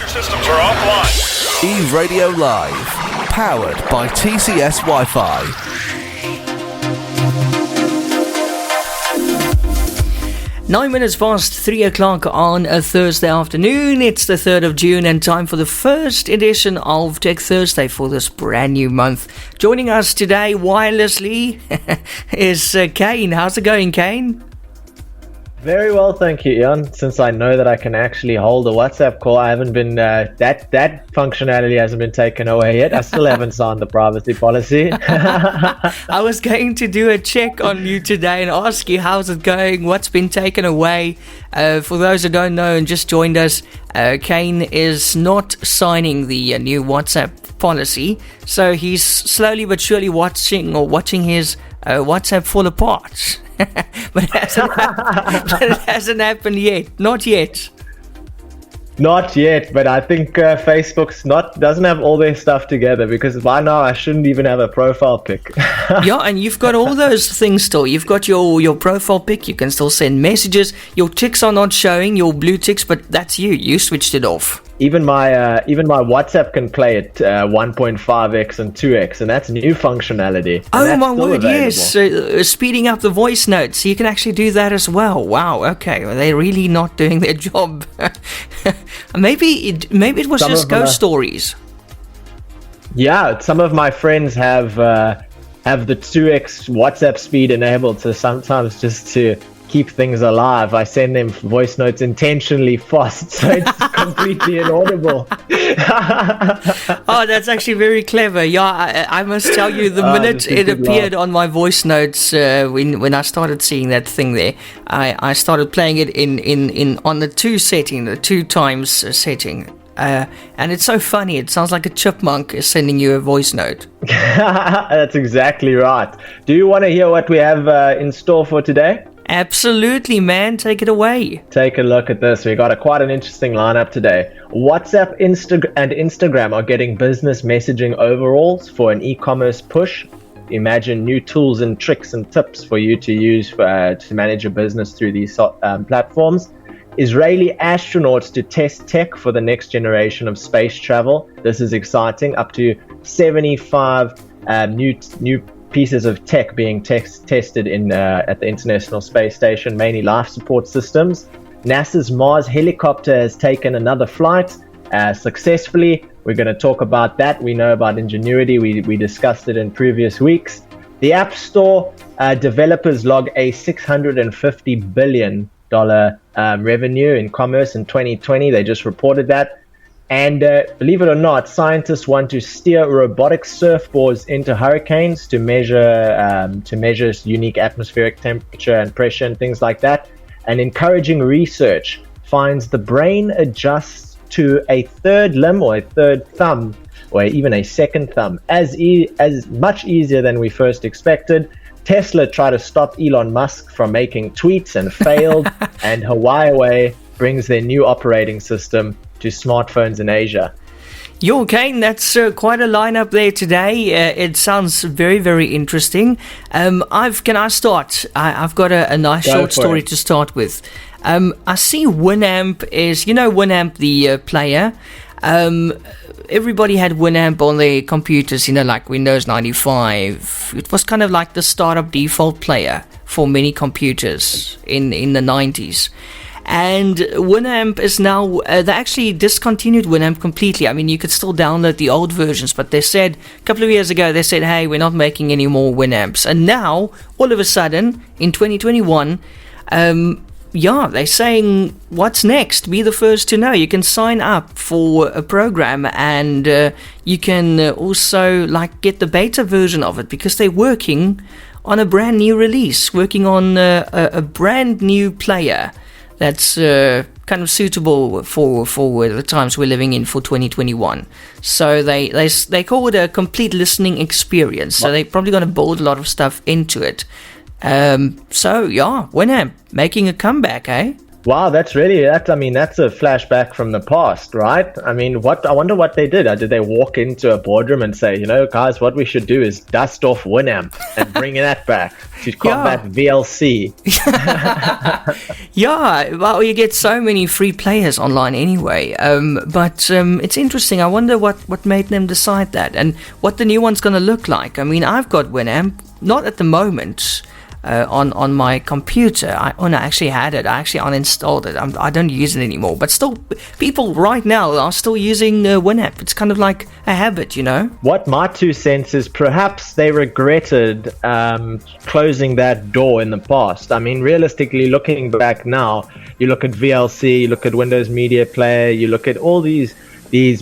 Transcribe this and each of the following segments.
systems are offline. eRadio Live, powered by TCS Wi-Fi. 9 minutes past 3 o'clock on a Thursday afternoon. It's the 3rd of June and time for the first edition of Tech Thursday for this brand new month. Joining us today wirelessly is Kaine. How's it going, Kaine? Very well, thank you, Eon. Since I know that I can actually hold a WhatsApp call, I haven't been that functionality hasn't been taken away yet. I still haven't signed the privacy policy. I was going to do a check on you today and ask you how's it going, what's been taken away. For those who don't know and just joined us, Kaine is not signing the new WhatsApp policy, so he's slowly but surely watching his WhatsApp fall apart. but it hasn't happened yet. Not yet. Not yet, but I think Facebook's doesn't have all their stuff together, because by now I shouldn't even have a profile pic. Yeah, and you've got all those things still. You've got your profile pic. You can still send messages. Your ticks are not showing, your blue ticks, but that's you. You switched it off. Even my WhatsApp can play at 1.5x and 2x, and that's new functionality. Oh my word, yes. Speeding up the voice notes. You can actually do that as well. Wow, okay. Well, they're really not doing their job. Maybe it was just ghost stories. Yeah, some of my friends have the 2x WhatsApp speed enabled, so sometimes just to keep things alive, I send them voice notes intentionally fast, so it's completely inaudible. Oh, that's actually very clever. Yeah, I must tell you, the minute it appeared on my voice notes, when I started seeing that thing there, I started playing it in on the 2 setting, the 2 times setting. And it's so funny. It sounds like a chipmunk is sending you a voice note. That's exactly right. Do you want to hear what we have in store for today? Absolutely, man. Take it away. Take a look at this. We got quite an interesting lineup today. WhatsApp and Instagram are getting business messaging overhauls for an e-commerce push. Imagine new tools and tricks and tips for you to use to manage your business through these platforms. Israeli astronauts to test tech for the next generation of space travel. This is exciting. Up to 75 new pieces of tech being tested at the International Space Station, mainly life support systems. NASA's Mars helicopter has taken another flight successfully. We're going to talk about that. We know about Ingenuity. We discussed it in previous weeks. The App Store developers log a $650 billion revenue in commerce in 2020. They just reported that. And believe it or not, scientists want to steer robotic surfboards into hurricanes to measure unique atmospheric temperature and pressure and things like that. And encouraging research finds the brain adjusts to a third limb or a third thumb or even a second thumb as much easier than we first expected. Tesla tried to stop Elon Musk from making tweets and failed. And Huawei brings their new operating system to smartphones in Asia. Yo, Kaine, that's quite a lineup there today. It sounds very, very interesting. Can I start? I've got a nice short story to start with. I see Winamp is, Winamp the player. Everybody had Winamp on their computers, like Windows 95. It was kind of like the startup default player for many computers in the 90s. And Winamp is now, they actually discontinued Winamp completely. I mean, you could still download the old versions, but they said, a couple of years ago, hey, we're not making any more Winamps. And now, all of a sudden, in 2021, they're saying, what's next? Be the first to know. You can sign up for a program, and you can also get the beta version of it, because they're working on a brand new release, working on a brand new player that's kind of suitable for the times we're living in for 2021. So they call it a complete listening experience. So they're probably going to build a lot of stuff into it. Winamp making a comeback, eh? Wow, that's a flashback from the past, right? I mean, I wonder what they did. Did they walk into a boardroom and say, guys, what we should do is dust off Winamp and bring that back to combat VLC? Yeah, well, you get so many free players online anyway. But it's interesting. I wonder what made them decide that and what the new one's going to look like. I mean, I've got Winamp, not at the moment. On my computer. I actually had it. I actually uninstalled it. I don't use it anymore. But still, people right now are still using Winamp. It's kind of like a habit, What my 2 cents is, perhaps they regretted closing that door in the past. I mean, realistically, looking back now, you look at VLC, you look at Windows Media Player, you look at all these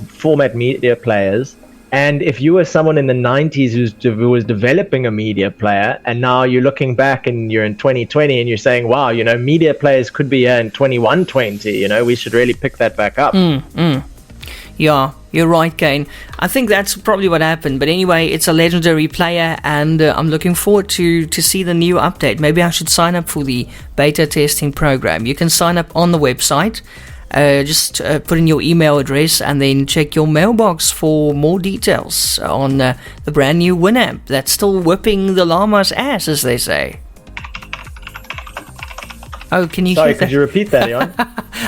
format media players. And if you were someone in the 90s who was developing a media player, and now you're looking back and you're in 2020 and you're saying, wow, media players could be in 2120, we should really pick that back up. Yeah, you're right, Kaine. I think that's probably what happened. But anyway, it's a legendary player, and I'm looking forward to see the new update. Maybe I should sign up for the beta testing program. You can sign up on the website. Just put in your email address and then check your mailbox for more details on the brand new Winamp that's still whipping the llama's ass, as they say. Oh, can you hear that? Could you repeat that, Eon?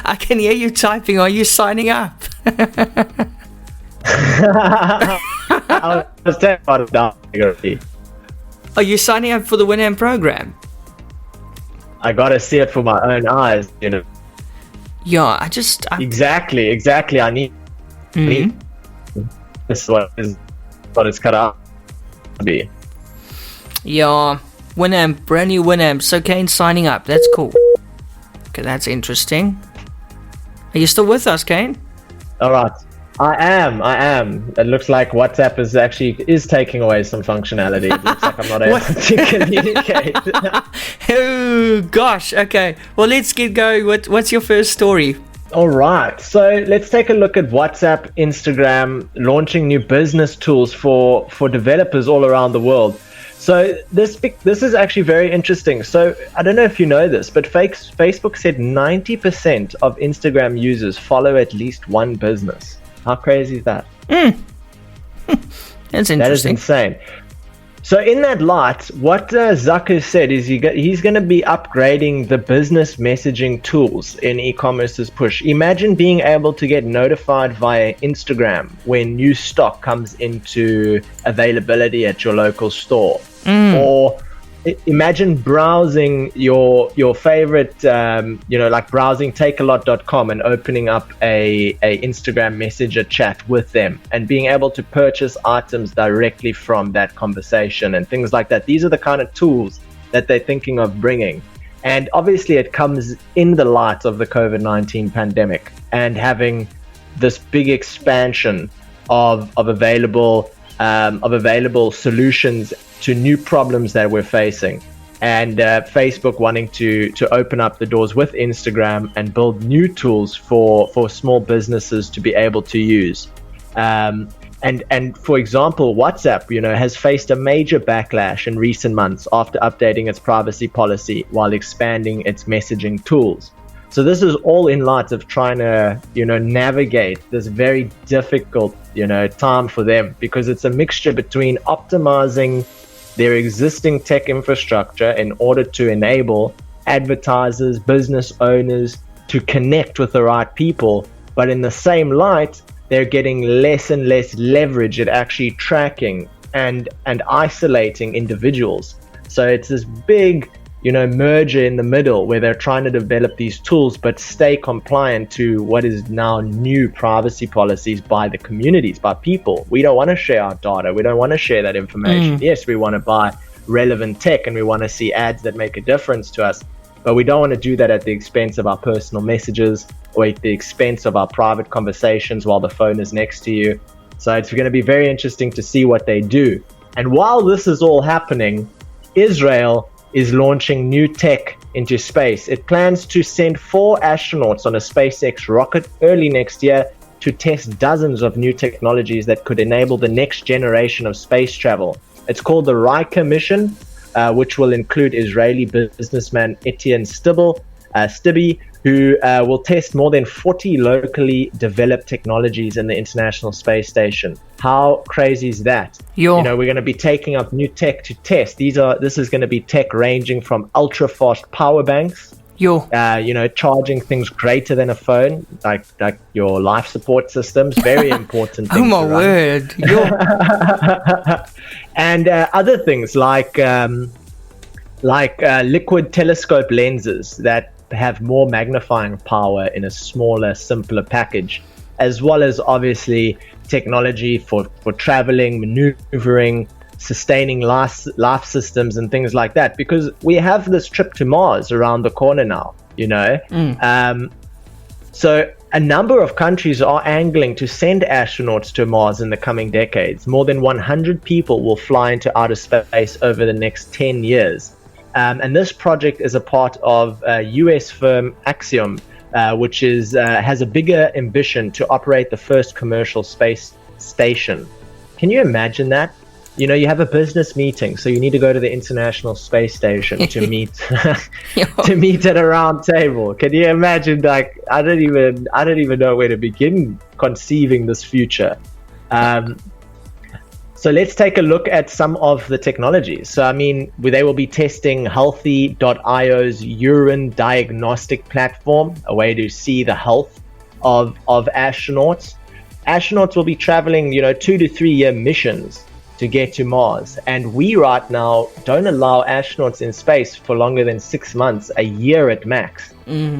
I can hear you typing. Are you signing up? I was terrified of that. Are you signing up for the Winamp program? I gotta see it for my own eyes, Yeah, Exactly. I need. This is what it's cut out to be. Yeah, Winamp, brand new Winamp. So Kaine signing up. That's cool. Okay, that's interesting. Are you still with us, Kaine? All right. I am. It looks like WhatsApp is taking away some functionality. It looks like I'm not able to communicate. Oh gosh. Okay. Well, let's get going. What's your first story? All right. So let's take a look at WhatsApp, Instagram launching new business tools for developers all around the world. So this is actually very interesting. So I don't know if you know this, but Facebook said 90% of Instagram users follow at least one business. How crazy is that? That's interesting. That is insane. So in that light, what Zucker said is he's going to be upgrading the business messaging tools in e-commerce's push. Imagine being able to get notified via Instagram when new stock comes into availability at your local store. Or imagine browsing your favorite, like browsing takealot.com and opening up a Instagram messenger chat with them and being able to purchase items directly from that conversation and things like that. These are the kind of tools that they're thinking of bringing. And obviously it comes in the light of the COVID-19 pandemic and having this big expansion of available solutions to new problems that we're facing, and Facebook wanting to open up the doors with Instagram and build new tools for small businesses to be able to use. And for example, WhatsApp, has faced a major backlash in recent months after updating its privacy policy while expanding its messaging tools. So this is all in light of trying to, navigate this very difficult, time for them, because it's a mixture between optimizing their existing tech infrastructure in order to enable advertisers, business owners to connect with the right people. But in the same light, they're getting less and less leverage at actually tracking and isolating individuals. So it's this big, merger in the middle where they're trying to develop these tools but stay compliant to what is now new privacy policies by the communities, by people. We don't want to share our data. We don't want to share that information. Yes, we want to buy relevant tech and we want to see ads that make a difference to us, but we don't want to do that at the expense of our personal messages or at the expense of our private conversations while the phone is next to you. So it's going to be very interesting to see what they do. And while this is all happening, Israel is launching new tech into space. It plans to send 4 astronauts on a SpaceX rocket early next year to test dozens of new technologies that could enable the next generation of space travel. It's called the Riker mission, which will include Israeli businessman Etienne Stibbe, who will test more than 40 locally developed technologies in the International Space Station. How crazy is that? Yo. You know, we're going to be taking up new tech to test. This is going to be tech ranging from ultra-fast power banks, you know, charging things greater than a phone, like your life support systems, very important things. Oh my word. Yo. And other things like liquid telescope lenses that have more magnifying power in a smaller, simpler package, as well as obviously technology for traveling, maneuvering, sustaining life systems and things like that, because we have this trip to Mars around the corner now, you know. So a number of countries are angling to send astronauts to Mars in the coming decades. More than 100 people will fly into outer space over the next 10 years. And this project is a part of US firm Axiom, which has a bigger ambition to operate the first commercial space station. Can you imagine that? You know, you have a business meeting, so you need to go to the International Space Station to meet to meet at a round table. Can you imagine? Like, I don't even know where to begin conceiving this future. So let's take a look at some of the technologies. So, I mean, they will be testing Healthy.io's urine diagnostic platform, a way to see the health of astronauts. Astronauts will be traveling, you know, 2 to 3 year missions to get to Mars. And we right now don't allow astronauts in space for longer than 6 months, a year at max.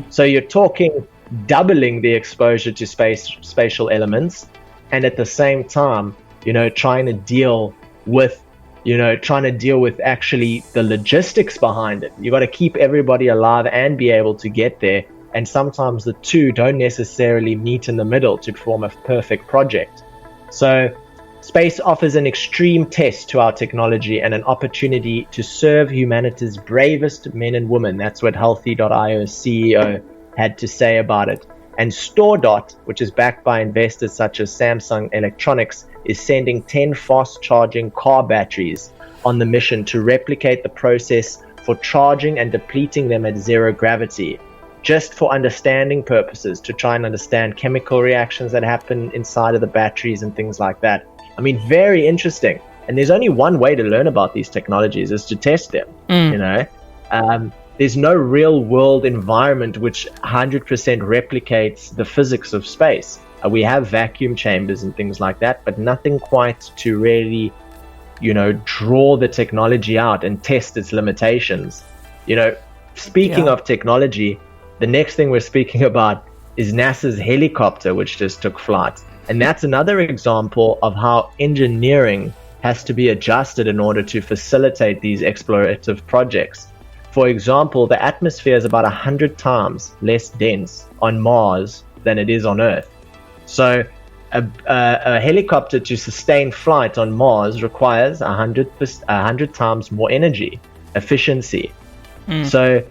So you're talking doubling the exposure to spatial elements, and at the same time, you know, trying to deal with actually the logistics behind it. You got to keep everybody alive and be able to get there. And sometimes the two don't necessarily meet in the middle to form a perfect project. So space offers an extreme test to our technology and an opportunity to serve humanity's bravest men and women. That's what Healthy.io's CEO had to say about it. And StoreDot, which is backed by investors such as Samsung Electronics, is sending 10 fast-charging car batteries on the mission to replicate the process for charging and depleting them at zero gravity, just for understanding purposes, to try and understand chemical reactions that happen inside of the batteries and things like that. I mean, very interesting. And there's only one way to learn about these technologies, is to test them, you know. There's no real world environment which 100% replicates the physics of space. We have vacuum chambers and things like that, but nothing quite to really, you know, draw the technology out and test its limitations. You know, speaking of technology, the next thing we're speaking about is NASA's helicopter, which just took flight. And that's another example of how engineering has to be adjusted in order to facilitate these explorative projects. For example, the atmosphere is about 100 times less dense on Mars than it is on Earth. So a helicopter to sustain flight on Mars requires 100 times more energy efficiency. So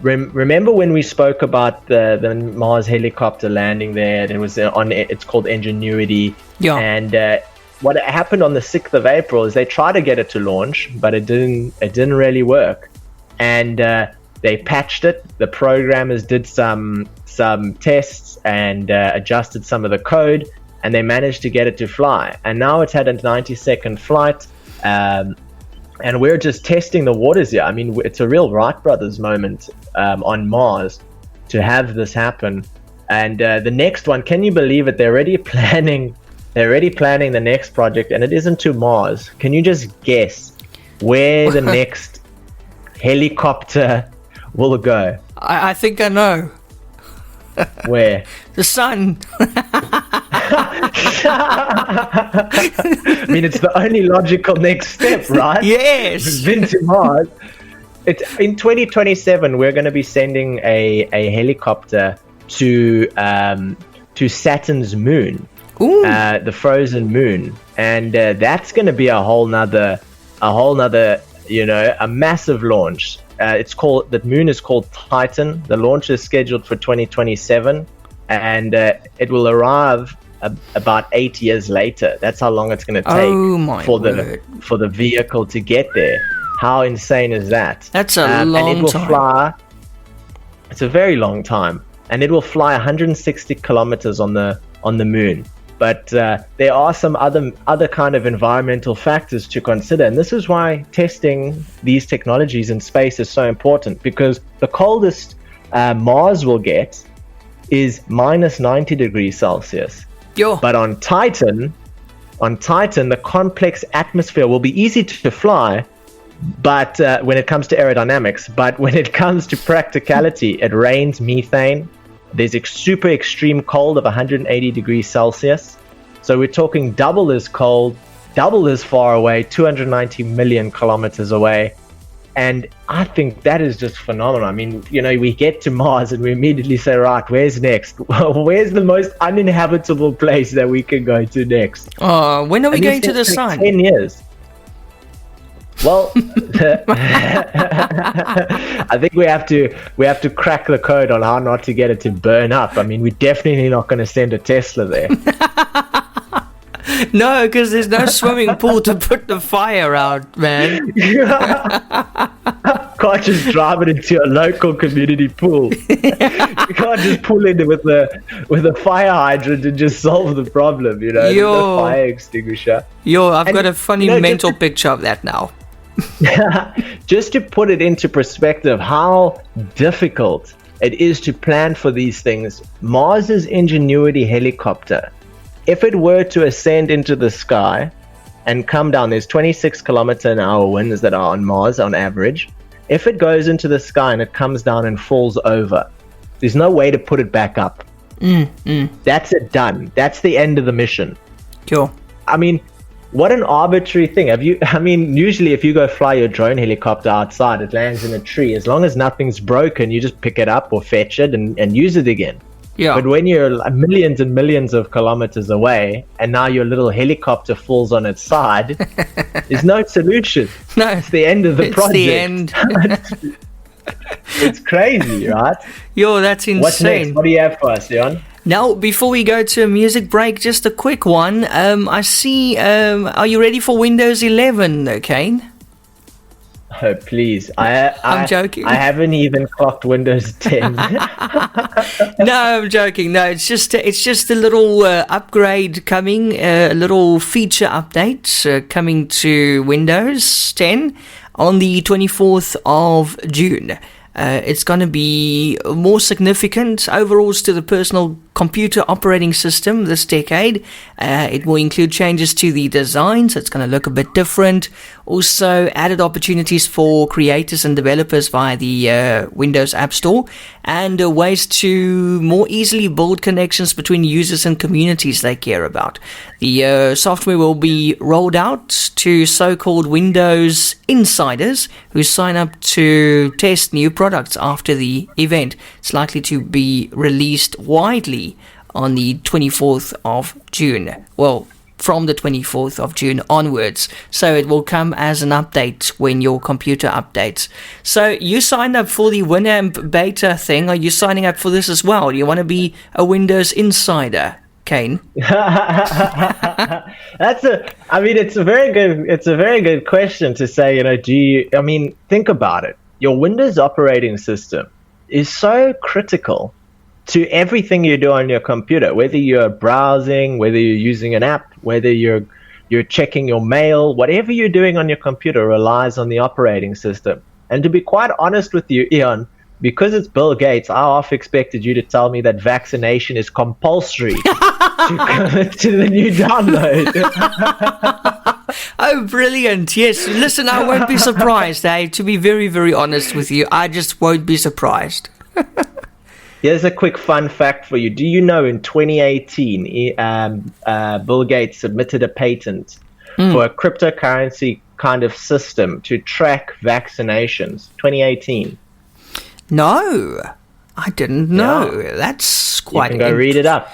remember when we spoke about the Mars helicopter landing there? It was it's called Ingenuity. And what happened on the 6th of April is they tried to get it to launch, but it didn't really work. And they patched it. The programmers did some tests and adjusted some of the code, and they managed to get it to fly. And now it's had a 90-second flight, and we're just testing the waters here. I mean, it's a real Wright brothers moment on Mars to have this happen. And the next one, can you believe it? They're already planning the next project, and it isn't to Mars. Can you just guess where the next helicopter will go? I think I know. Where? The sun. I mean, it's the only logical next step, right? Yes. We've been to Mars. It's in 2027. We're going to be sending a helicopter to Saturn's moon, the frozen moon, and that's going to be a whole nother, you know, a massive launch. The moon is called Titan. The launch is scheduled for 2027, and it will arrive about 8 years later. That's how long it's going to take for the vehicle to get there. How insane is that? That's a long and it will time. fly. It's a very long time, and it will fly 160 kilometers on the moon. But there are some other kind of environmental factors to consider, and this is why testing these technologies in space is so important, because the coldest Mars will get is minus 90 degrees Celsius. Yo. But on Titan, the complex atmosphere will be easy to fly, but when it comes to aerodynamics, but when it comes to practicality, it rains methane. There's a super extreme cold of 180 degrees Celsius. So we're talking double as cold, double as far away, 290 million kilometers away. And I think that is just phenomenal. I mean, we get to Mars and we immediately say, right, where's next? Where's the most uninhabitable place that we can go to next? When are we going to the sun? 10 years. Well, I think we have to crack the code on how not to get it to burn up. I mean, we're definitely not going to send a Tesla there. No, because there's no swimming pool to put the fire out, man. Can't just drive it into a local community pool. You can't just pull in with a fire hydrant and just solve the problem. There's no fire extinguisher. I've got a funny mental picture of that now. Just to put it into perspective, how difficult it is to plan for these things. Mars's Ingenuity helicopter, if it were to ascend into the sky and come down, there's 26 kilometer an hour winds that are on Mars on average. If it goes into the sky and it comes down and falls over, there's no way to put it back up. That's it, done. That's the end of the mission. Cool. I mean, what an arbitrary thing. Usually if you go fly your drone helicopter outside, it lands in a tree. As long as nothing's broken, you just pick it up or fetch it and use it again. Yeah. But when you're millions and millions of kilometers away and now your little helicopter falls on its side, there's no solution. No. It's the end of the project. It's the end. It's crazy, right? That's insane. What's next? What do you have for us, Eon? Now, before we go to a music break, just a quick one. I see, are you ready for Windows 11, Kaine? Oh, please. I'm joking. I haven't even clocked Windows 10. No, I'm joking. No, it's just a little upgrade coming, a little feature update coming to Windows 10 on the 24th of June. It's going to be more significant overalls to the personal computer operating system this decade. It will include changes to the design, so it's going to look a bit different. Also, added opportunities for creators and developers via the Windows App Store, and ways to more easily build connections between users and communities they care about. The software will be rolled out to so-called Windows insiders who sign up to test new products after the event. It's likely to be released widely on the 24th of June. Well, from the 24th of June onwards. So it will come as an update when your computer updates. So you signed up for the Winamp beta thing. Are you signing up for this as well? Do you want to be a Windows insider, Kaine? It's a very good question to say, think about it. Your Windows operating system is so critical to everything you do on your computer, whether you're browsing, whether you're using an app, whether you're checking your mail, whatever you're doing on your computer relies on the operating system. And to be quite honest with you, Eon, because it's Bill Gates, I half expected you to tell me that vaccination is compulsory to the new download. Oh, brilliant. Yes, listen, I won't be surprised, to be very, very honest with you. I just won't be surprised. Here's a quick fun fact for you. Do you know in 2018, Bill Gates submitted a patent for a cryptocurrency kind of system to track vaccinations? 2018. No, I didn't know. Yeah. That's quite interesting. You can go read it up.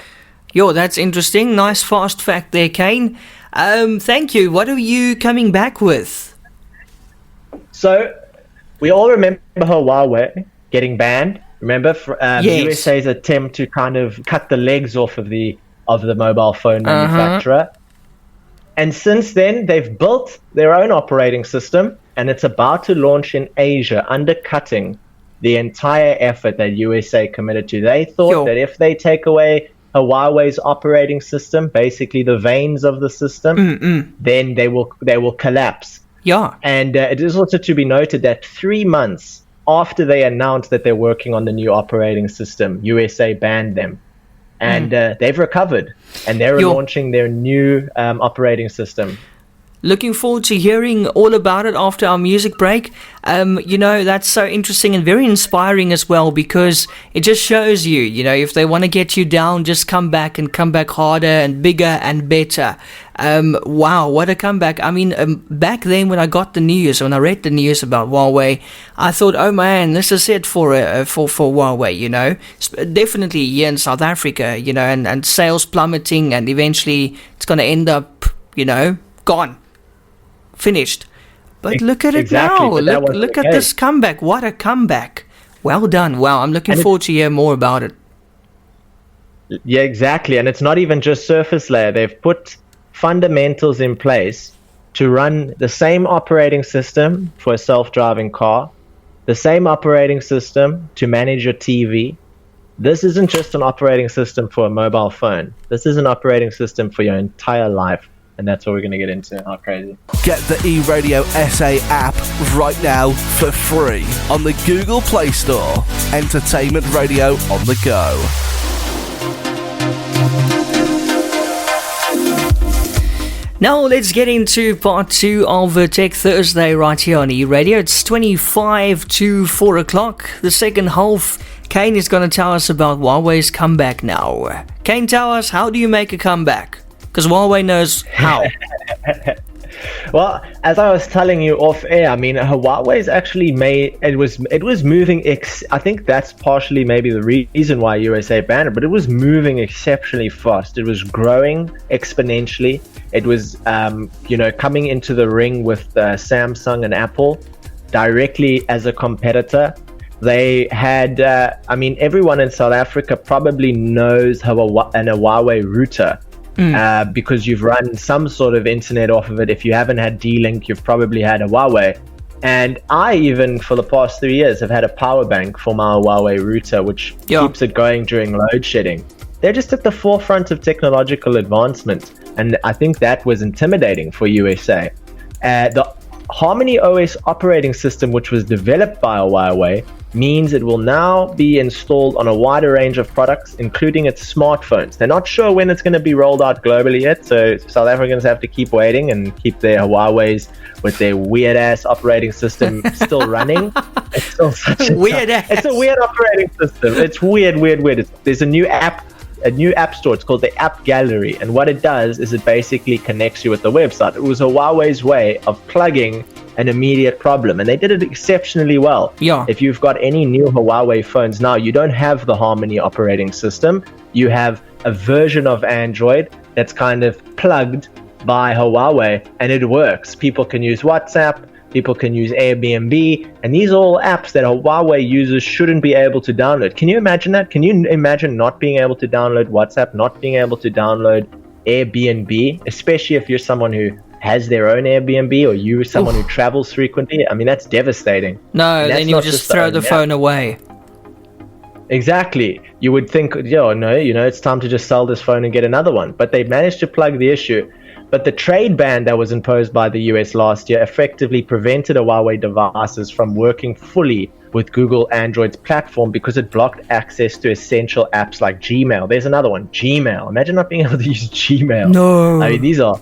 That's interesting. Nice fast fact there, Kaine. Thank you. What are you coming back with? So, we all remember Huawei getting banned. Remember yes. USA's attempt to kind of cut the legs off of the mobile phone manufacturer. And since then, they've built their own operating system, and it's about to launch in Asia, undercutting the entire effort that USA committed to. They thought Sure. that if they take away Huawei's operating system, basically the veins of the system, then they will collapse. Yeah. And it is also to be noted that 3 months after they announced that they're working on the new operating system, USA banned them. And they've recovered, and they're launching their new operating system. Looking forward to hearing all about it after our music break. That's so interesting and very inspiring as well, because it just shows you, if they want to get you down, just come back and come back harder and bigger and better. Wow, what a comeback. I mean, back then when I got the news, when I read the news about Huawei, I thought, oh man, this is it for Huawei, definitely here in South Africa, and sales plummeting, and eventually it's going to end up, gone. Finished. But look at it now. Look at this comeback. What a comeback. Well done. Wow, I'm looking forward to hear more about it. Yeah, exactly. And it's not even just surface layer. They've put fundamentals in place to run the same operating system for a self-driving car, the same operating system to manage your TV. This isn't just an operating system for a mobile phone. This is an operating system for your entire life. And that's what we're going to get into. How crazy. Get the eRadio SA app right now for free on the Google Play Store. Entertainment radio on the go. Now let's get into part 2 of Tech Thursday right here on eRadio. It's 25 to 4 o'clock. The second half, Kaine is going to tell us about Huawei's comeback now. Kaine, tell us, how do you make a comeback? Because Huawei knows how. Well, as I was telling you off air, I mean, Huawei's actually it was moving. I think that's partially maybe the reason why USA banned it, but it was moving exceptionally fast. It was growing exponentially. It was, coming into the ring with Samsung and Apple directly as a competitor. They had, everyone in South Africa probably knows a Huawei router. Because you've run some sort of internet off of it. If you haven't had D-Link, you've probably had a Huawei. And I even, for the past 3 years, have had a power bank for my Huawei router, which keeps it going during load shedding. They're just at the forefront of technological advancement. And I think that was intimidating for USA. The Harmony OS operating system, which was developed by Huawei, means it will now be installed on a wider range of products, including its smartphones. They're not sure when it's going to be rolled out globally yet, so South Africans have to keep waiting and keep their Huawei's with their weird-ass operating system still running. It's still such it's a weird operating system. It's weird. There's a new app store. It's called the App Gallery, and what it does is it basically connects you with the website. It was Huawei's way of plugging an immediate problem, and they did it exceptionally well. If you've got any new Huawei phones now, you don't have the Harmony operating system. You have a version of Android that's kind of plugged by Huawei, and it works. People can use WhatsApp, people can use Airbnb, and these are all apps that Huawei users shouldn't be able to download. Can you imagine that? Can you imagine not being able to download WhatsApp, not being able to download Airbnb, especially if you're someone who has their own Airbnb, or you're someone who travels frequently? I mean, that's devastating. No, then you just throw the phone away. Exactly. You would think, it's time to just sell this phone and get another one. But they managed to plug the issue. But the trade ban that was imposed by the US last year effectively prevented Huawei devices from working fully with Google Android's platform because it blocked access to essential apps like Gmail. There's another one, Gmail. Imagine not being able to use Gmail. No. I mean, these are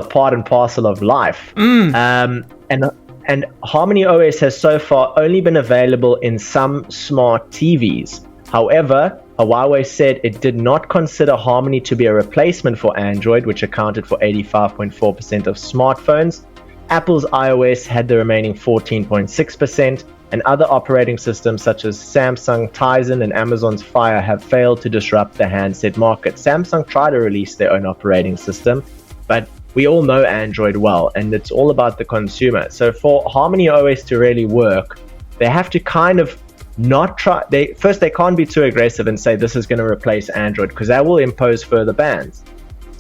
part and parcel of life. And Harmony OS has so far only been available in some smart TVs. However, Huawei said it did not consider Harmony to be a replacement for Android, which accounted for 85.4% of smartphones. Apple's iOS had the remaining 14.6%, and other operating systems such as Samsung Tizen and Amazon's Fire have failed to disrupt the handset market. Samsung tried to release their own operating system, but we all know Android well, and it's all about the consumer. So for Harmony OS to really work, they have to kind of not try. They can't be too aggressive and say this is going to replace Android, because that will impose further bans.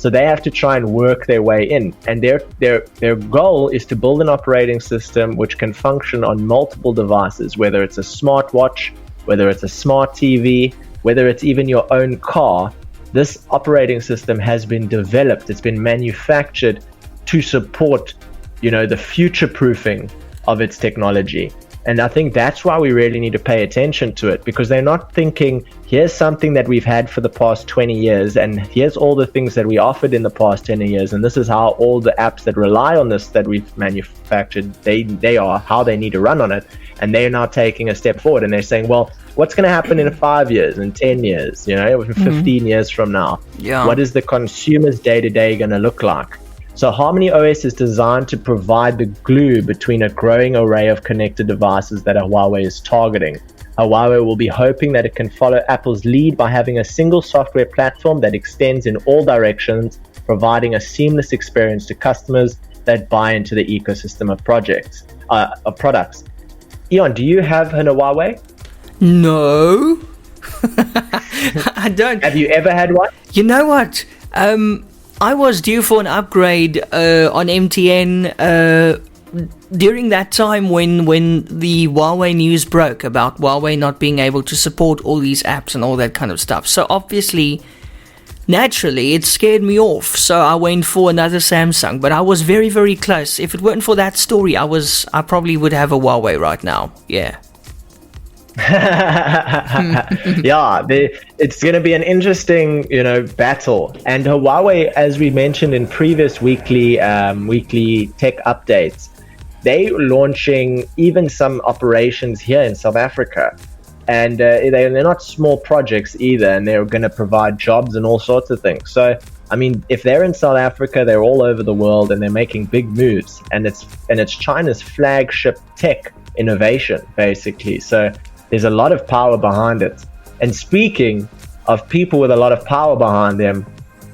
So they have to try and work their way in. And their goal is to build an operating system which can function on multiple devices, whether it's a smartwatch, whether it's a smart TV, whether it's even your own car. This operating system has been developed, it's been manufactured to support, the future proofing of its technology. And I think that's why we really need to pay attention to it, because they're not thinking, here's something that we've had for the past 20 years, and here's all the things that we offered in the past 20 years, and this is how all the apps that rely on this that we've manufactured, they are how they need to run on it. And they're now taking a step forward, and they're saying, well, what's going to happen in 5 years, in 10 years, 15 years from now? Yeah. What is the consumer's day-to-day going to look like? So Harmony OS is designed to provide the glue between a growing array of connected devices that Huawei is targeting. Huawei will be hoping that it can follow Apple's lead by having a single software platform that extends in all directions, providing a seamless experience to customers that buy into the ecosystem of products. Eon, do you have a Huawei? No. I don't. Have you ever had one? You know what? I was due for an upgrade on MTN during that time when the Huawei news broke about Huawei not being able to support all these apps and all that kind of stuff. So obviously, naturally, it scared me off. So I went for another Samsung, but I was very, very close. If it weren't for that story, I probably would have a Huawei right now. Yeah. Yeah, it's going to be an interesting, battle. And Huawei, as we mentioned in previous weekly tech updates, they're launching even some operations here in South Africa. And they're not small projects either, and they're going to provide jobs and all sorts of things. So, I mean, if they're in South Africa, they're all over the world, and they're making big moves. And it's China's flagship tech innovation, basically. So there's a lot of power behind it. And speaking of people with a lot of power behind them,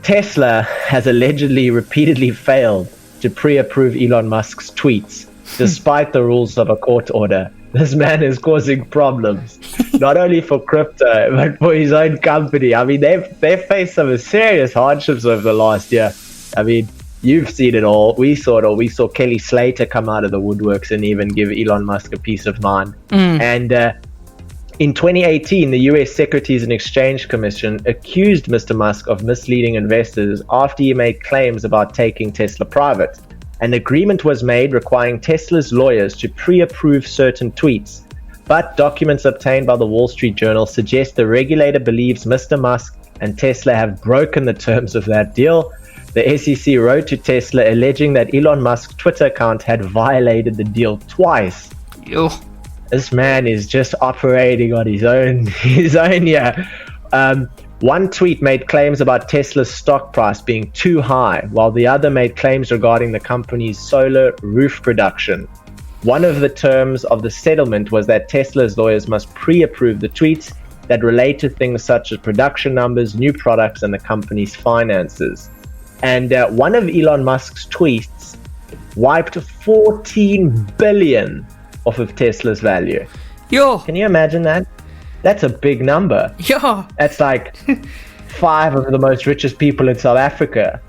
Tesla has allegedly repeatedly failed to pre-approve Elon Musk's tweets, despite the rules of a court order. This man is causing problems, not only for crypto, but for his own company. I mean, they've faced some serious hardships over the last year. I mean, you've seen it all. We saw it all. We saw Kelly Slater come out of the woodworks and even give Elon Musk a peace of mind. And in 2018, the US Securities and Exchange Commission accused Mr. Musk of misleading investors after he made claims about taking Tesla private. An agreement was made requiring Tesla's lawyers to pre-approve certain tweets, but documents obtained by the Wall Street Journal suggest the regulator believes Mr. Musk and Tesla have broken the terms of that deal. The SEC wrote to Tesla alleging that Elon Musk's Twitter account had violated the deal twice. Yo. This man is just operating on his own here. One tweet made claims about Tesla's stock price being too high, while the other made claims regarding the company's solar roof production. One of the terms of the settlement was that Tesla's lawyers must pre-approve the tweets that relate to things such as production numbers, new products, and the company's finances. And one of Elon Musk's tweets wiped 14 billion off of Tesla's value. Yo. Can you imagine that? That's a big number. Yeah. That's like 5 of the most richest people in South Africa.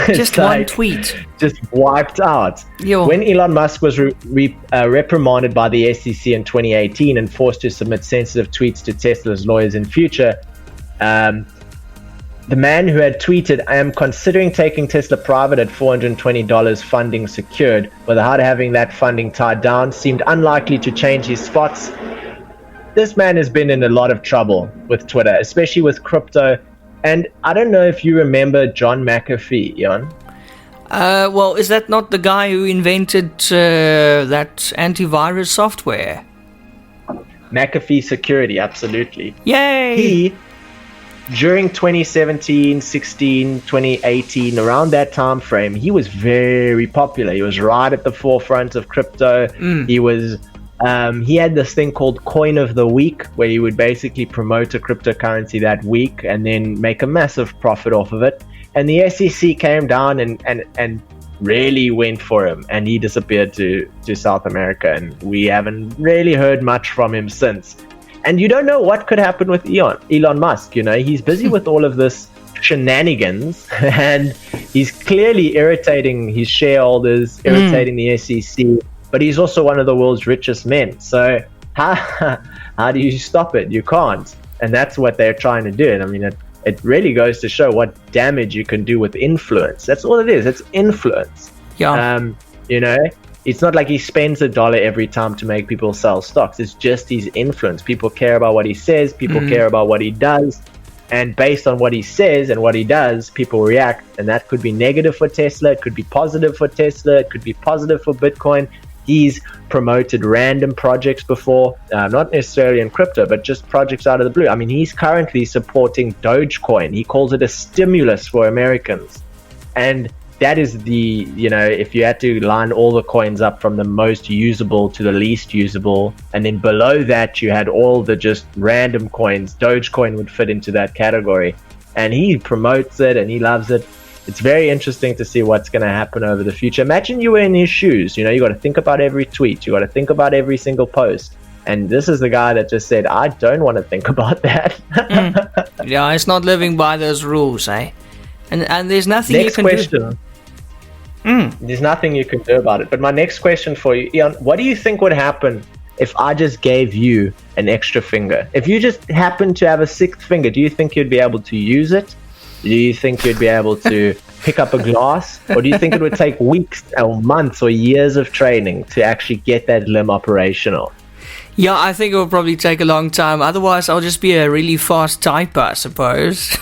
Just one tweet. Just wiped out. Yo. When Elon Musk was reprimanded by the SEC in 2018 and forced to submit sensitive tweets to Tesla's lawyers in future, the man who had tweeted, "I am considering taking Tesla private at $420 funding secured, without having that funding tied down, seemed unlikely to change his spots." This man has been in a lot of trouble with Twitter, especially with crypto. And I don't know if you remember John McAfee, Eon. Well, is that not the guy who invented that antivirus software? McAfee Security, absolutely. Yay! He, during 2017, 16, 2018, around that time frame, he was very popular. He was right at the forefront of crypto. He had this thing called Coin of the Week, where he would basically promote a cryptocurrency that week and then make a massive profit off of it. And the SEC came down and really went for him, and he disappeared to South America, and we haven't really heard much from him since. And you don't know what could happen with Elon Musk. He's busy with all of this shenanigans, and he's clearly irritating his shareholders, irritating the SEC, but he's also one of the world's richest men. So how do you stop it? You can't. And that's what they're trying to do. And I mean, it really goes to show what damage you can do with influence. That's all it is. It's influence. Yeah. It's not like he spends $1 every time to make people sell stocks. It's just his influence. People care about what he says. People care about what he does. And based on what he says and what he does, people react. And that could be negative for Tesla. It could be positive for Tesla. It could be positive for Bitcoin. He's promoted random projects before, not necessarily in crypto, but just projects out of the blue. I mean, he's currently supporting Dogecoin. He calls it a stimulus for Americans. And that is if you had to line all the coins up from the most usable to the least usable, and then below that you had all the just random coins, Dogecoin would fit into that category. And he promotes it and he loves it. It's very interesting to see what's going to happen over the future. Imagine you were in his shoes. You got to think about every tweet. You got to think about every single post. And this is the guy that just said, I don't want to think about that. Yeah, it's not living by those rules, eh? And there's nothing next you can question. do. There's nothing you can do about it. But my next question for you, Eon, what do you think would happen if I just gave you an extra finger? If you just happened to have a sixth finger, do you think you'd be able to use it? Do you think you'd be able to pick up a glass? Or do you think it would take weeks or months or years of training to actually get that limb operational? Yeah, I think it will probably take a long time. Otherwise, I'll just be a really fast typer, I suppose.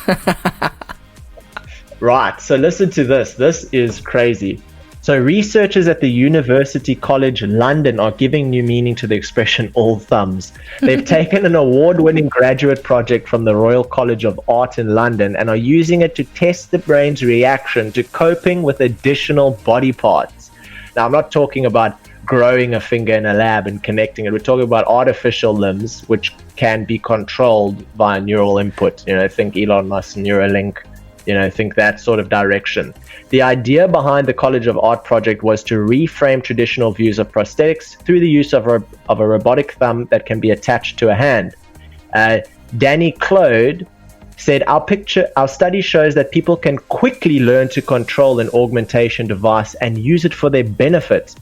Right, so listen to this. This is crazy. So researchers at the University College London are giving new meaning to the expression all thumbs. They've taken an award-winning graduate project from the Royal College of Art in London and are using it to test the brain's reaction to coping with additional body parts. Now, I'm not talking about growing a finger in a lab and connecting it. We're talking about artificial limbs, which can be controlled via neural input. Think Elon Musk, Neuralink, think that sort of direction. The idea behind the College of Art project was to reframe traditional views of prosthetics through the use of a robotic thumb that can be attached to a hand. Danny Claude said, our study shows that people can quickly learn to control an augmentation device and use it for their benefit.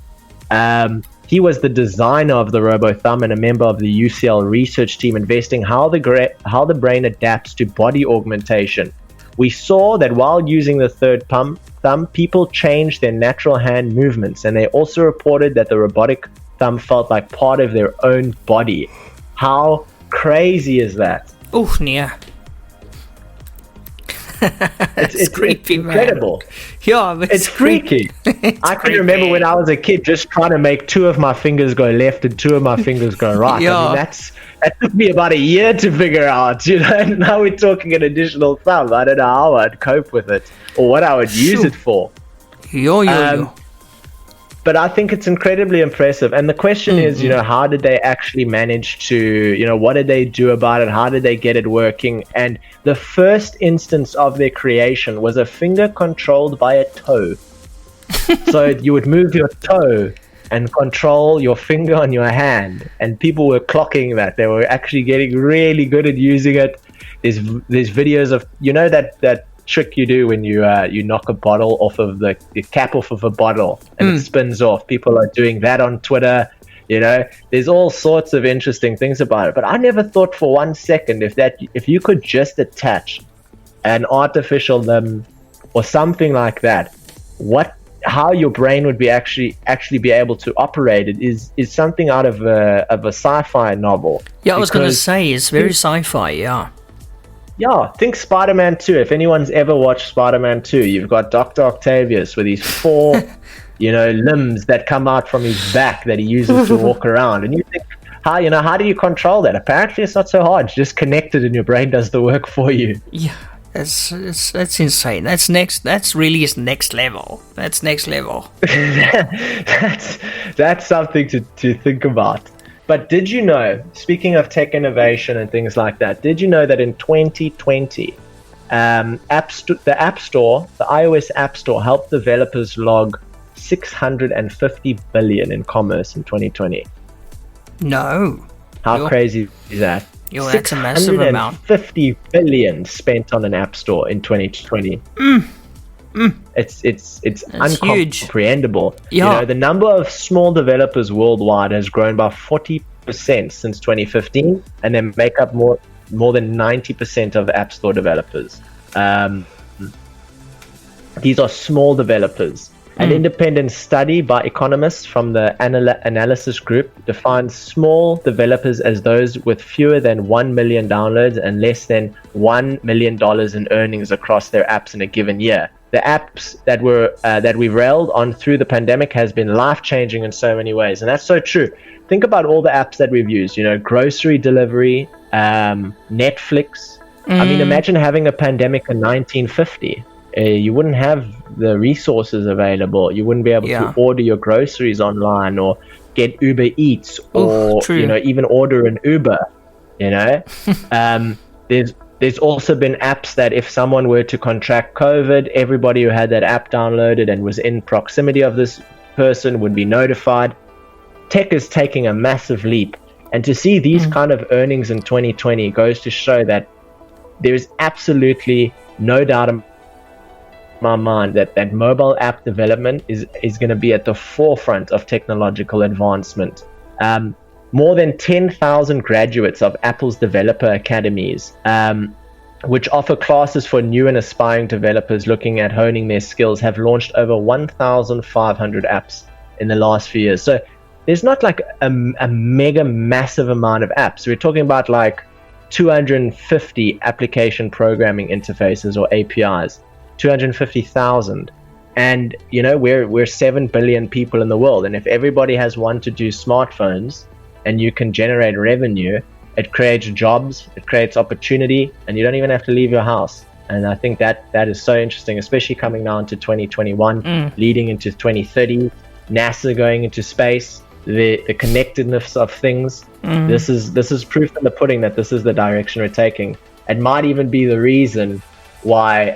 He was the designer of the robo thumb and a member of the UCL research team investigating how the brain adapts to body augmentation. We saw that while using the third thumb, people changed their natural hand movements, and they also reported that the robotic thumb felt like part of their own body. How crazy is that? Oh, yeah. It's creepy, it's incredible. Man. Yeah, but it's freaky. I can remember when I was a kid just trying to make two of my fingers go left and two of my fingers go right. Yeah. I mean, that took me about a year to figure out, and now we're talking an additional thumb. I don't know how I'd cope with it or what I would use it for. But I think it's incredibly impressive. And the question is, how did they actually manage to, what did they do about it? How did they get it working? And the first instance of their creation was a finger controlled by a toe. So you would move your toe and control your finger on your hand. And people were clocking that. They were actually getting really good at using it. There's videos of, that trick you do when you knock a bottle off of the cap off of a bottle and it spins off. People are doing that on Twitter. There's all sorts of interesting things about it. But I never thought for 1 second if you could just attach an artificial limb or something like that, how your brain would be actually be able to operate it is something out of a sci-fi novel. Yeah, I was going to say it's very sci-fi. Yeah, think Spider-Man 2. If anyone's ever watched Spider-Man 2, you've got Dr. Octavius with these 4, limbs that come out from his back that he uses to walk around. And you think, how do you control that? Apparently, it's not so hard. Just connect it and your brain does the work for you. Yeah, that's insane. That's really his next level. That's next level. that's something to think about. But did you know, speaking of tech innovation and things like that, did you know that in 2020, the iOS App Store helped developers log 650 billion in commerce in 2020? No. How crazy is that? Yo, that's a massive amount. 650 billion spent on an app store in 2020. It's uncomprehendable. Huge. Yeah. The number of small developers worldwide has grown by 40% since 2015, and they make up more than 90% of app store developers. These are small developers. An independent study by economists from the analysis group defines small developers as those with fewer than 1 million downloads and less than $1 million in earnings across their apps in a given year. The apps that we've railed on through the pandemic has been life-changing in so many ways, and that's so true. Think about all the apps that we've used, grocery delivery, Netflix. I mean, imagine having a pandemic in 1950. You wouldn't have the resources available. You wouldn't be able to order your groceries online or get Uber Eats or even order an Uber. There's also been apps that if someone were to contract COVID, everybody who had that app downloaded and was in proximity of this person would be notified. Tech is taking a massive leap, and to see these kind of earnings in 2020 goes to show that there's absolutely no doubt in my mind that mobile app development is going to be at the forefront of technological advancement. More than 10,000 graduates of Apple's developer academies, which offer classes for new and aspiring developers looking at honing their skills, have launched over 1,500 apps in the last few years. So there's not like a mega massive amount of apps. We're talking about like 250 application programming interfaces or APIs. 250,000, and we're 7 billion people in the world, and if everybody has one to do smartphones and you can generate revenue, it creates jobs, it creates opportunity, and you don't even have to leave your house. And I think that is so interesting, especially coming now into 2021, leading into 2030, NASA going into space, the connectedness of things. This is proof in the pudding that this is the direction we're taking. It might even be the reason why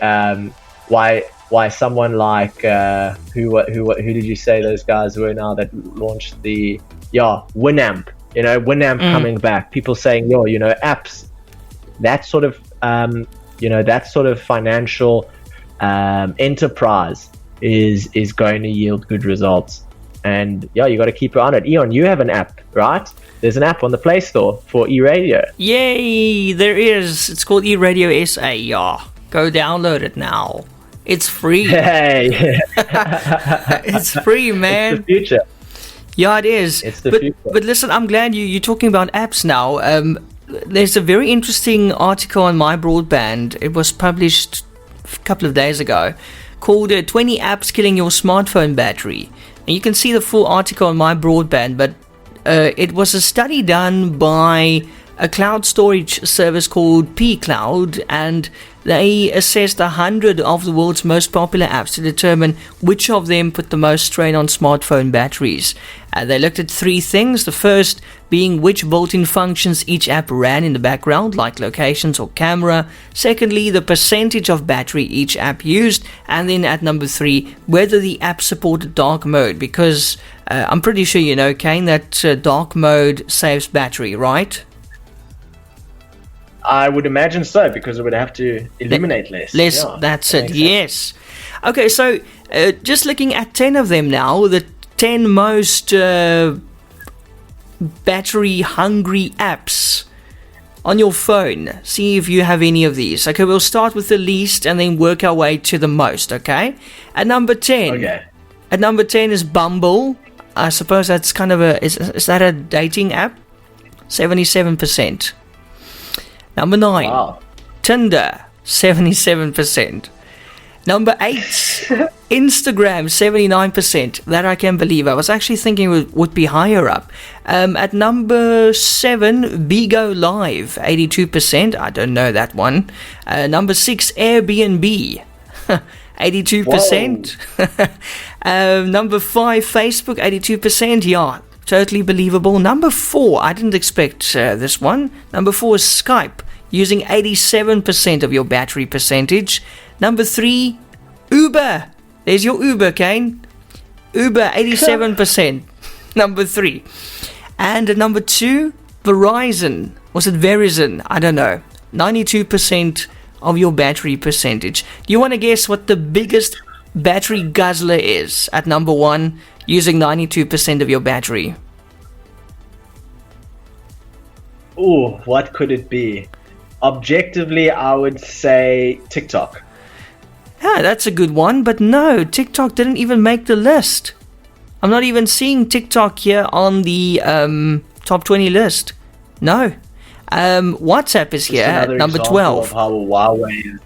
someone like who did you say those guys were now that launched the Winamp, Winamp coming back, people saying apps, that sort of financial enterprise is going to yield good results, and you got to keep on it. Eon, you have an app, right? There's an app on the Play Store for eRadio. Yay, there is. It's called eRadio SA. Go download it now. It's free. Hey. It's free, man. It's the future. Yeah, it is. It's the future. But listen, I'm glad you're talking about apps now. There's a very interesting article on My Broadband. It was published a couple of days ago called 20 Apps Killing Your Smartphone Battery. And you can see the full article on My Broadband, but it was a study done by a cloud storage service called pCloud, and they assessed 100 of the world's most popular apps to determine which of them put the most strain on smartphone batteries. They looked at three things. The first being which built-in functions each app ran in the background, like locations or camera. Secondly, the percentage of battery each app used. And then at number 3, whether the app supported dark mode, because I'm pretty sure you know, Kaine, that dark mode saves battery, right? I would imagine so, because it would have to illuminate less. Yeah, that's it, yes. Okay, so just looking at 10 of them now, the 10 most battery-hungry apps on your phone. See if you have any of these. Okay, we'll start with the least and then work our way to the most, okay? At number 10. Okay. At number 10 is Bumble. I suppose that's kind of a... Is that a dating app? 77%. Number 9, wow. Tinder, 77%. Number 8, Instagram, 79%. That I can believe. I was actually thinking it would be higher up. At number 7, Bigo Live, 82%. I don't know that one. Number 6, Airbnb, 82%. Number 5, Facebook, 82%. Yeah, totally believable. Number 4, I didn't expect this one. Number 4 is Skype, using 87% of your battery percentage. Number 3, Uber. There's your Uber, Kaine. Uber, 87%. Number 3. And number 2, Verizon, was it Verizon? I don't know. 92% of your battery percentage. Do you want to guess what the biggest battery guzzler is at number 1, using 92% of your battery? Ooh, what could it be? Objectively, I would say TikTok. Yeah, that's a good one, but no, TikTok didn't even make the list. I'm not even seeing TikTok here on the top 20 list. No. WhatsApp is here at number 12. Of how Huawei is.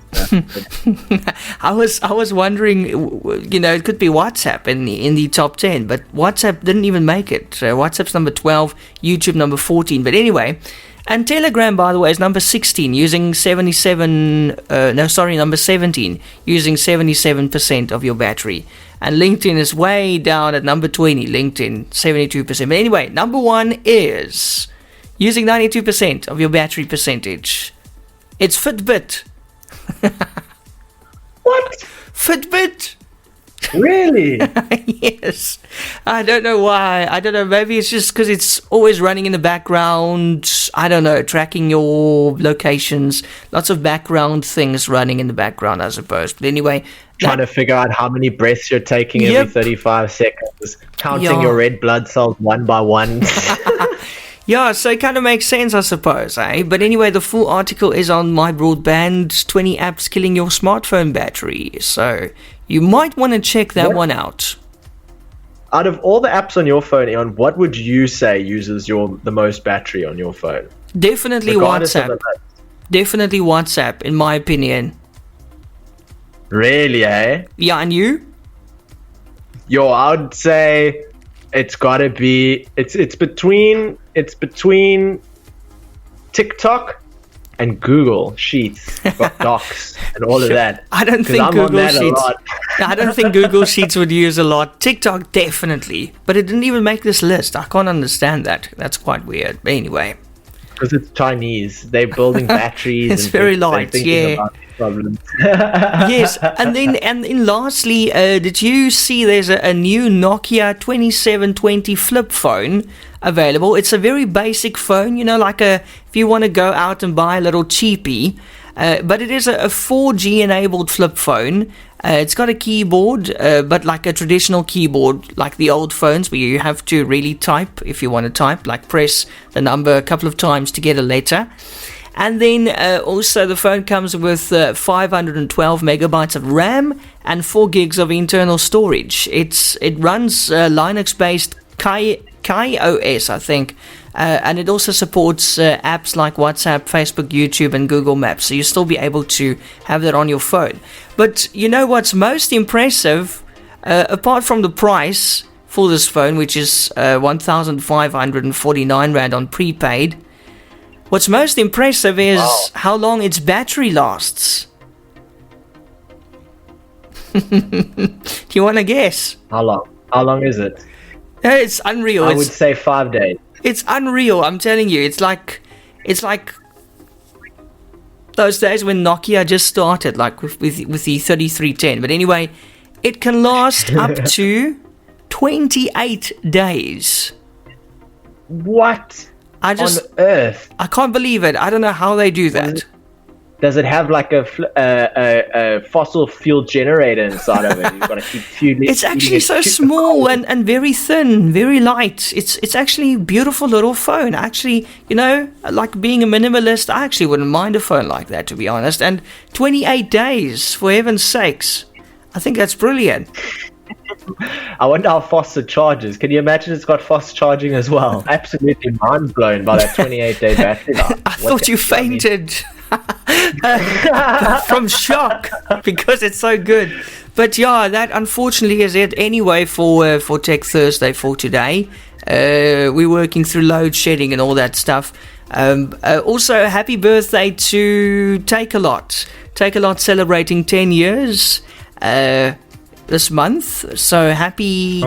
I was wondering, it could be WhatsApp in the top 10, but WhatsApp didn't even make it. So WhatsApp's number 12, YouTube number 14. But anyway, and Telegram, by the way, is number 16, using number 17, using 77% of your battery. And LinkedIn is way down at number 20, LinkedIn, 72%. But anyway, number 1 is using 92% of your battery percentage. It's Fitbit. What? Fitbit? Really? Yes. I don't know why. I don't know. Maybe it's just because it's always running in the background. I don't know. Tracking your locations. Lots of background things running in the background, I suppose. But anyway. Trying to figure out how many breaths you're taking every 35 seconds. Counting your red blood cells one by one. Yeah, so it kind of makes sense, I suppose, eh? But anyway, the full article is on My Broadband, 20 apps killing your smartphone battery. So you might want to check that one out. Out of all the apps on your phone, Eon, what would you say uses the most battery on your phone? Definitely WhatsApp. Definitely WhatsApp, in my opinion. Really, eh? Yeah, and you? Yo, I would say it's gotta be it's between TikTok and Google Sheets, Docs, and all of that. I don't think Google Sheets. I don't think Google Sheets would use a lot. TikTok definitely, but it didn't even make this list. I can't understand that. That's quite weird. But anyway, because it's Chinese, they're building batteries. It's very light. Yeah. Problems. Yes, and then lastly, did you see there's a new Nokia 2720 flip phone available? It's a very basic phone, like if you want to go out and buy a little cheapie, but it is a 4G enabled flip phone. It's got a keyboard, but like a traditional keyboard, like the old phones where you have to really type if you want to type, like press the number a couple of times to get a letter. And then also the phone comes with 512 megabytes of RAM and 4 gigs of internal storage. It runs Linux-based KaiOS, I think, and it also supports apps like WhatsApp, Facebook, YouTube, and Google Maps. So you'll still be able to have that on your phone. But you know what's most impressive, apart from the price for this phone, which is 1,549 Rand on prepaid, what's most impressive is how long its battery lasts. Do you want to guess? How long? How long is it? It's unreal. I would say 5 days. It's unreal. I'm telling you. It's like those days when Nokia just started, like with the 3310. But anyway, it can last up to 28 days. What? On earth? I can't believe it. I don't know how they do that. Does it have like a fossil fuel generator inside of it? You've got to keep fueling. It's actually so small and very thin, very light. It's actually a beautiful little phone. Actually, like being a minimalist, I actually wouldn't mind a phone like that, to be honest. And 28 days, for heaven's sakes. I think that's brilliant. I wonder how fast it charges. Can you imagine it's got fast charging as well? Absolutely mind blown by that 28-day battery life. I thought you fainted from shock because it's so good. But yeah, that unfortunately is it anyway for Tech Thursday for today. We're working through load shedding and all that stuff. Also, happy birthday to Take a Lot. Take a Lot celebrating 10 years. This month, so happy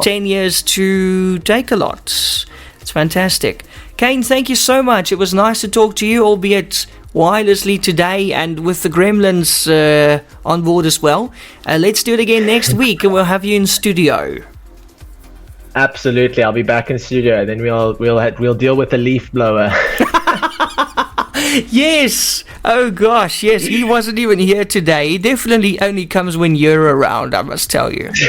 10 years to Take a Lot. It's fantastic. Kaine, thank you so much. It was nice to talk to you, albeit wirelessly today and with the gremlins on board as well. Let's do it again next week and we'll have you in studio. Absolutely, I'll be back in studio. Then we'll deal with the leaf blower. Yes. Oh gosh, yes. He wasn't even here today. He definitely only comes when you're around, I must tell you. Okay.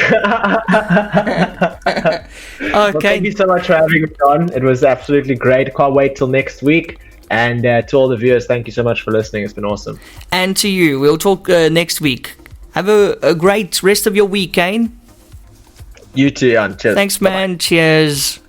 Well, thank you so much for having me on. It was absolutely great. Can't wait till next week. And to all the viewers, thank you so much for listening. It's been awesome. And to you. We'll talk next week. Have a great rest of your week, Kaine. You too, Jan. Cheers. Thanks, man. Bye-bye. Cheers.